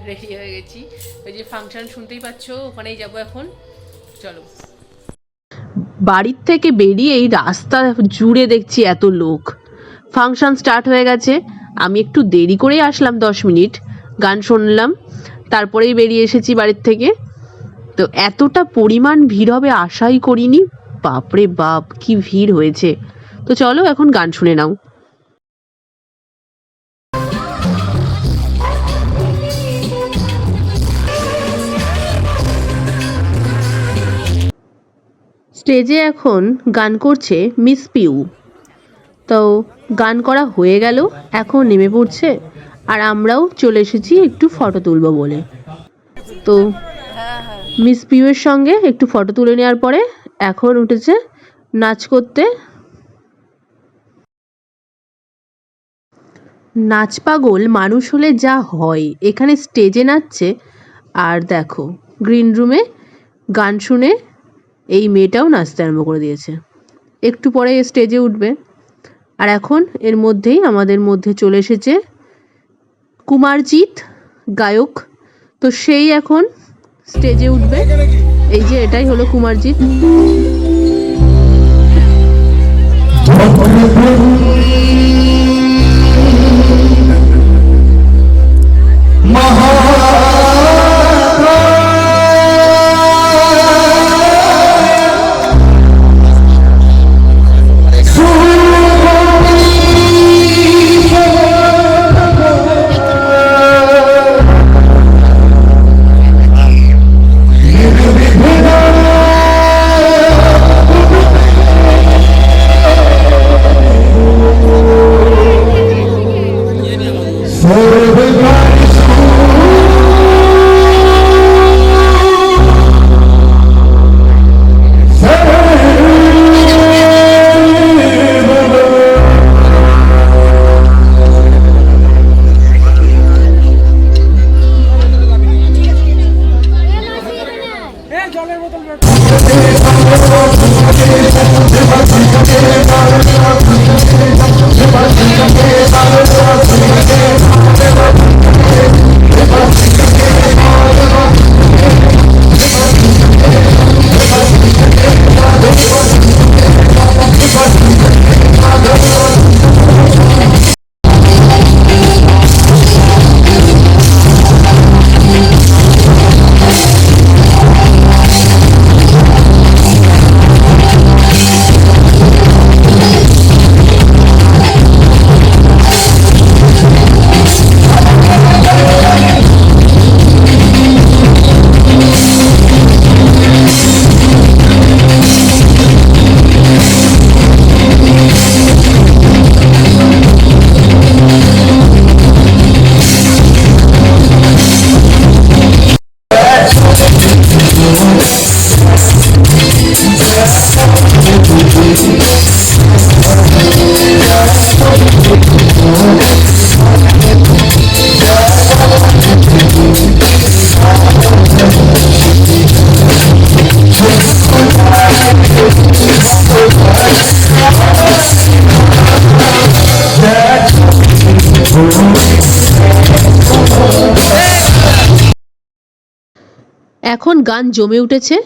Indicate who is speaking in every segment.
Speaker 1: Ready হয়ে গেছি। ওই যে ফাংশন শুনতেই পাচ্ছ, ওখানেই যাবো এখন। চলো। বাড়ির থেকে বেরিয়েই রাস্তা জুড়ে দেখছি এত লোক। ফাংশন স্টার্ট হয়ে গেছে। আমি একটু দেরি করেই আসলাম, 10 মিনিট গান শুনলাম, তারপরেই বেরিয়ে এসেছি বাড়ির থেকে। তো এতটা পরিমাণ ভিড় হবে আশাই করিনি। বাপরে বাপ, কি ভিড় হয়েছে। তো চলো এখন গান শুনে নাও। স্টেজে এখন গান করছে মিস পিউ। তো গান করা হয়ে গেল, এখন নেমে পড়ছে, আর আমরাও চলে এসেছি একটু ফটো তুলবো বলে। তো মিস পিউয়ের সঙ্গে একটু ফটো তুলে নেওয়ার পরে এখন উঠেছে নাচ করতে। নাচ পাগল মানুষ হলে যা হয়, এখানে স্টেজে নাচছে। আর দেখো গ্রিন রুমে গান শুনে এই মেয়েটাও নাচতে আরম্ভ করে দিয়েছে। একটু পরে স্টেজে উঠবে। আর এখন এর মধ্যেই আমাদের মধ্যে চলে এসেছে কুমারজিৎ, গায়ক। তো সেই এখন স্টেজে উঠবে। এই যে এটাই হলো কুমারজিৎ। এখন গান জমে উঠেছে,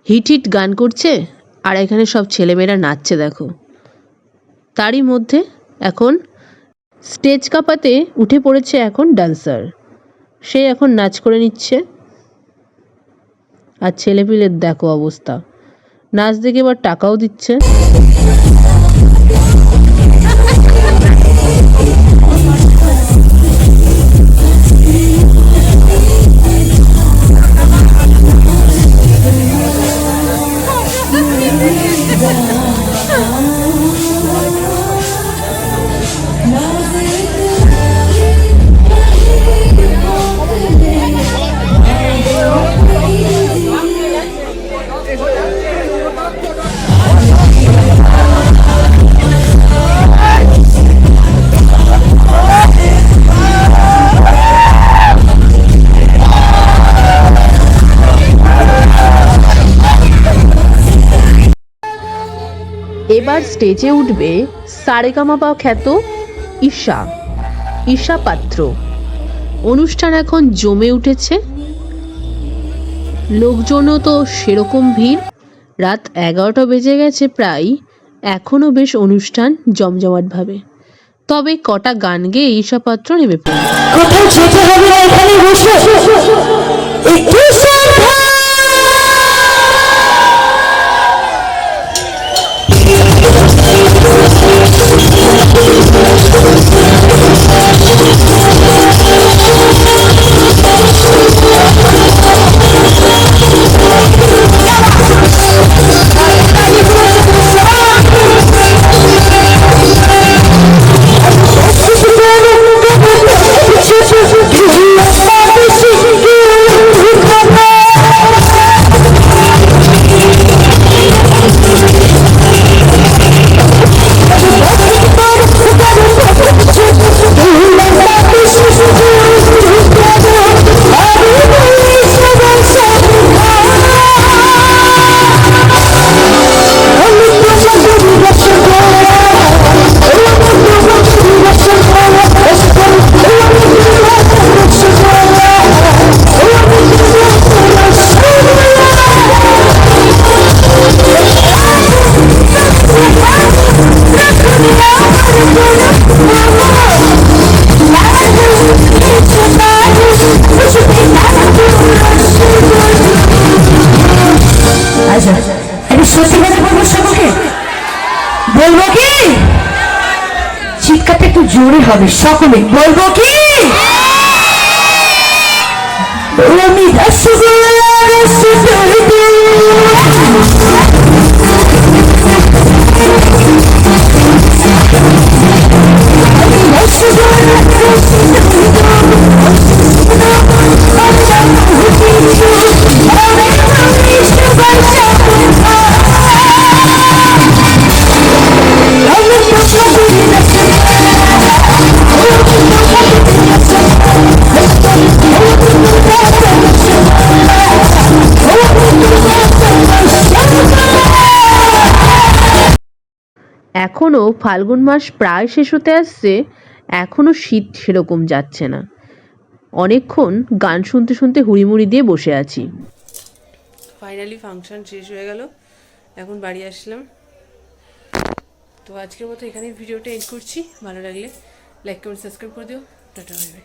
Speaker 1: হিট হিট গান করছে, আর এখানে সব ছেলেমেয়েরা নাচছে দেখো। তারই মধ্যে এখন স্টেজ কাঁপাতে উঠে পড়েছে এখন ডান্সার। সে এখন নাচ করে নিচ্ছে। আর ছেলেপিলের দেখো অবস্থা, নাচ দেখে এবার টাকাও দিচ্ছে। এবার স্টেজে উঠবে সারেগামাপা খ্যাত ঈশা পাত্র। অনুষ্ঠান এখন জমে উঠেছে, লোকজনও তো সেরকম ভিড়। রাত 11টা বেজে গেছে প্রায়, এখনো বেশ অনুষ্ঠান জমজমাটভাবে। তবে কটা গান গেয়ে ঈশাপাত্র নেমে পড়ল।
Speaker 2: কোথাও যেতে হবে না, এখানে বসে একটু শ্রদ্ধা। বলবো কি? চিৎকারটা একটু জোরে হবে সকলে, বলবো কি? আমি রসগোল্লা
Speaker 1: এখনো ফাল্গুন মাস প্রায় শেষ হতে আসছে, এখনো শীত সেরকম যাচ্ছে না। অনেকক্ষণ গান শুনতে শুনতে হুড়িমুড়ি দিয়ে বসে আছি। ফাইনালি ফাংশন শেষ হয়ে গেল, এখন বাড়ি আসলাম। তো আজকের মতো এখানেই ভিডিওটা এন্ড করছি। ভালো লাগলে লাইক কমেন্ট সাবস্ক্রাইব করে দিও। Tata, bye bye.